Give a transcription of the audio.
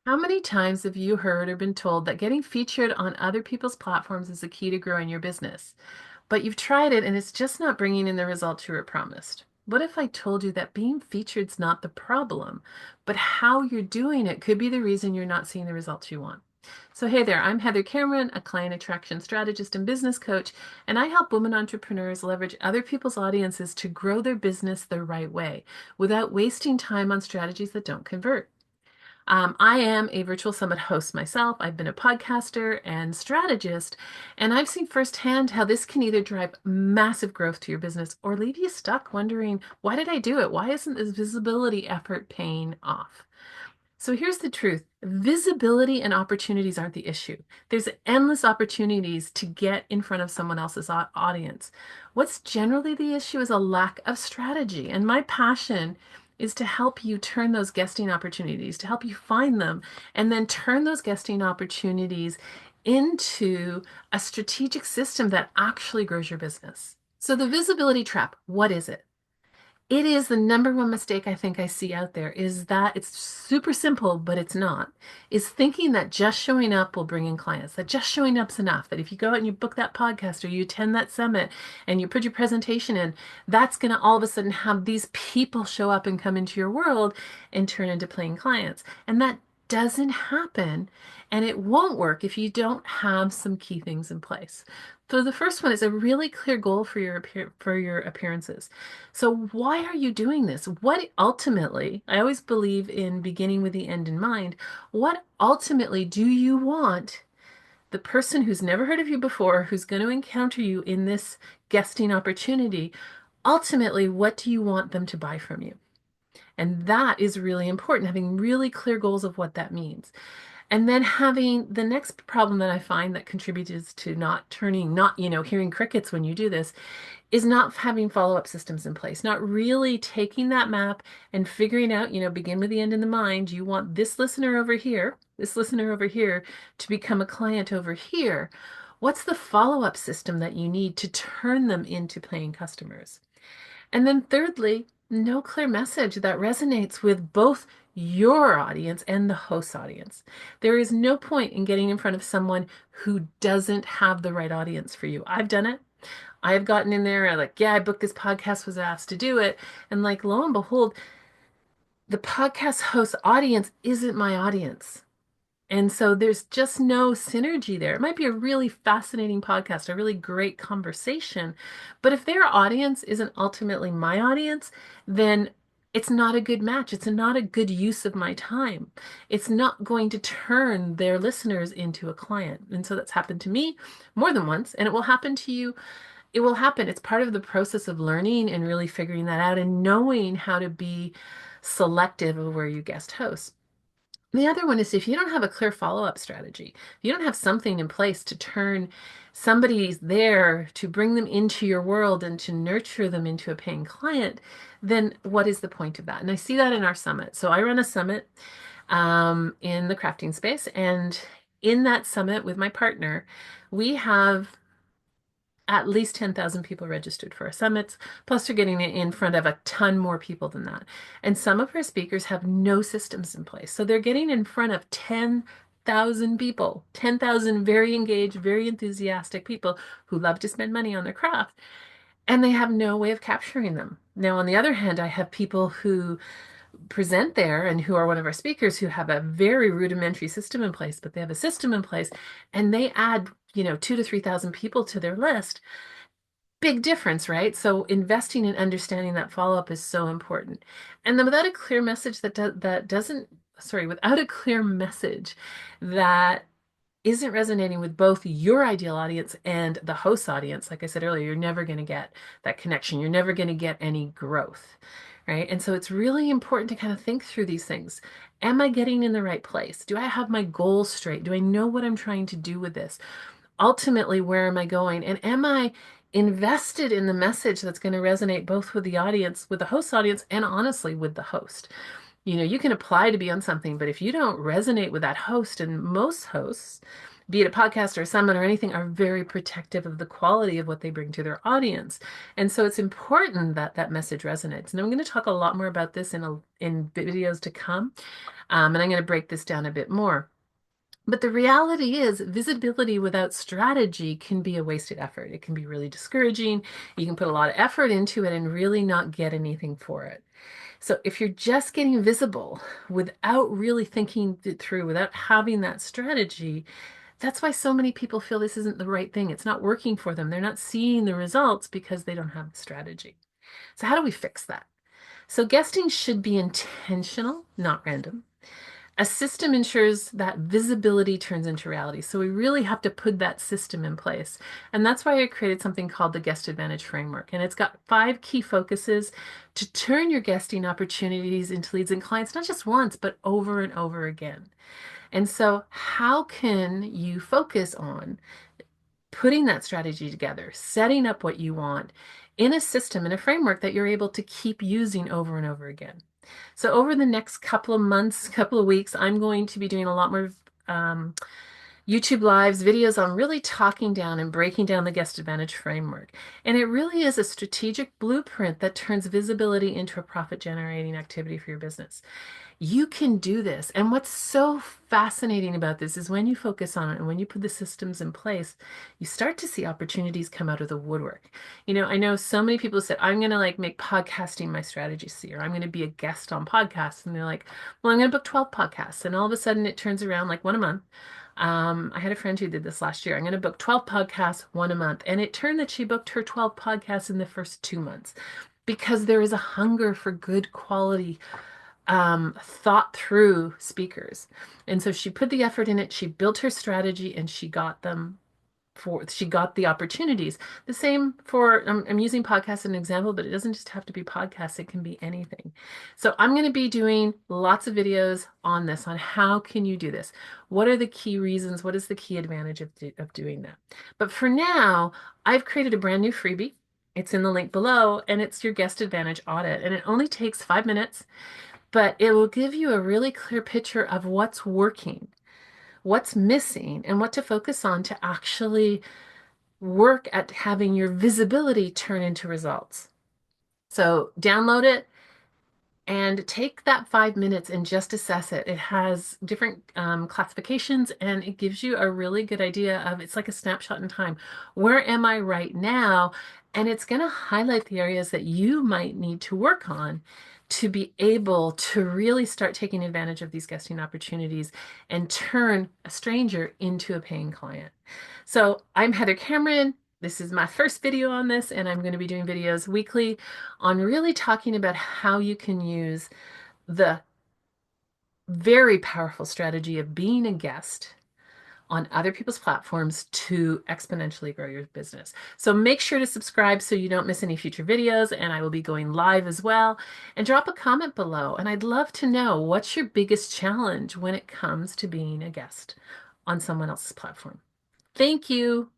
How many times have you heard or been told that getting featured on other people's platforms is the key to growing your business? But you've tried it and it's just not bringing in the results you were promised. What if I told you that being featured's not the problem, but how you're doing it could be the reason you're not seeing the results you want? So, hey there, I'm Heather Cameron, a client attraction strategist and business coach, and I help women entrepreneurs leverage other people's audiences to grow their business the right way without wasting time on strategies that don't convert. I am a virtual summit host myself. I've been a podcaster and strategist, and I've seen firsthand how this can either drive massive growth to your business or leave you stuck wondering, why did I do it? Why isn't this visibility effort paying off? So here's the truth. Visibility and opportunities aren't the issue. There's endless opportunities to get in front of someone else's audience. What's generally the issue is a lack of strategy. And my passion is to help you turn those guesting opportunities, to help you find them, and then turn those guesting opportunities into a strategic system that actually grows your business. So the visibility trap, what is it? It is the number one mistake I think I see out there is that it's super simple, but it's not. Is thinking that just showing up will bring in clients, that just showing up's enough, that if you go out and you book that podcast or you attend that summit and you put your presentation in, that's going to all of a sudden have these people show up and come into your world and turn into paying clients. And that doesn't happen and it won't work if you don't have some key things in place. So the first one is a really clear goal for your appearances. So why are you doing this? What ultimately, I always believe in beginning with the end in mind. What ultimately do you want the person who's never heard of you before, who's going to encounter you in this guesting opportunity, ultimately, what do you want them to buy from you? And that is really important, having really clear goals of what that means. And then having the next problem that I find that contributes to hearing crickets when you do this is not having follow-up systems in place, not really taking that map and figuring out, begin with the end in the mind. You want this listener over here to become a client over here. What's the follow-up system that you need to turn them into paying customers? And then thirdly, no clear message that resonates with both your audience and the host's audience. There is no point in getting in front of someone who doesn't have the right audience for you. I've done it. I've gotten in there, like, yeah, I booked this podcast, was asked to do it. And like, lo and behold, the podcast host audience isn't my audience. And so there's just no synergy there. It might be a really fascinating podcast, a really great conversation, but if their audience isn't ultimately my audience, then it's not a good match. It's not a good use of my time. It's not going to turn their listeners into a client. And so that's happened to me more than once, and it will happen to you. It will happen. It's part of the process of learning and really figuring that out and knowing how to be selective of where you guest host. The other one is if you don't have a clear follow-up strategy, if you don't have something in place to turn somebody there to bring them into your world and to nurture them into a paying client, then what is the point of that? And I see that in our summit. So I run a summit in the crafting space, and in that summit with my partner, we have at least 10,000 people registered for our summits, plus we're getting it in front of a ton more people than that. And some of our speakers have no systems in place. So they're getting in front of 10,000 people, 10,000 very engaged, very enthusiastic people who love to spend money on their craft, and they have no way of capturing them. Now, on the other hand, I have people who present there and who are one of our speakers who have a very rudimentary system in place, but they have a system in place and they add, 2 to 3,000 people to their list. Big difference, right? So investing in understanding that follow-up is so important. And then without a clear message without a clear message that isn't resonating with both your ideal audience and the host audience, like I said earlier, you're never going to get that connection. You're never going to get any growth, right? And so it's really important to kind of think through these things. Am I getting in the right place? Do I have my goals straight? Do I know what I'm trying to do with this? Ultimately, where am I going? And am I invested in the message that's going to resonate both with the audience, with the host audience, and honestly with the host? You can apply to be on something, but if you don't resonate with that host, and most hosts, be it a podcast or a summit or anything, are very protective of the quality of what they bring to their audience. And so it's important that that message resonates. And I'm going to talk a lot more about this in videos to come. And I'm going to break this down a bit more. But the reality is, visibility without strategy can be a wasted effort. It can be really discouraging. You can put a lot of effort into it and really not get anything for it. So if you're just getting visible without really thinking it through, without having that strategy, that's why so many people feel this isn't the right thing. It's not working for them. They're not seeing the results because they don't have the strategy. So how do we fix that? So guesting should be intentional, not random. A system ensures that visibility turns into reality. So we really have to put that system in place. And that's why I created something called the Guest Advantage Framework. And it's got 5 key focuses to turn your guesting opportunities into leads and clients, not just once, but over and over again. And so how can you focus on putting that strategy together, setting up what you want in a system, in a framework that you're able to keep using over and over again? So over the next couple of months, couple of weeks, I'm going to be doing a lot more YouTube lives, videos on really talking down and breaking down the Guest Advantage framework. And it really is a strategic blueprint that turns visibility into a profit generating activity for your business. You can do this. And what's so fascinating about this is when you focus on it and when you put the systems in place, you start to see opportunities come out of the woodwork. I know so many people said, I'm going to make podcasting my strategy, see, or I'm going to be a guest on podcasts. And they're like, well, I'm going to book 12 podcasts. And all of a sudden it turns around like one a month. I had a friend who did this last year. I'm going to book 12 podcasts, one a month. And it turned that she booked her 12 podcasts in the first 2 months because there is a hunger for good quality thought through speakers. And so she put the effort in it, she built her strategy, and she got the opportunities. The same for, I'm using podcasts as an example, but it doesn't just have to be podcasts, it can be anything. So I'm going to be doing lots of videos on this, on how can you do this? What are the key reasons? What is the key advantage of doing that? But for now, I've created a brand new freebie. It's in the link below, and it's your Guest Advantage Audit. And it only takes 5 minutes, but it will give you a really clear picture of what's working, what's missing, and what to focus on to actually work at having your visibility turn into results. So download it and take that 5 minutes and just assess it. It has different classifications, and it gives you a really good idea of, it's like a snapshot in time. Where am I right now? And it's going to highlight the areas that you might need to work on to be able to really start taking advantage of these guesting opportunities and turn a stranger into a paying client. So I'm Heather Cameron. This is my first video on this, and I'm going to be doing videos weekly on really talking about how you can use the very powerful strategy of being a guest on other people's platforms to exponentially grow your business. So make sure to subscribe so you don't miss any future videos, and I will be going live as well. And drop a comment below, and I'd love to know, what's your biggest challenge when it comes to being a guest on someone else's platform? Thank you.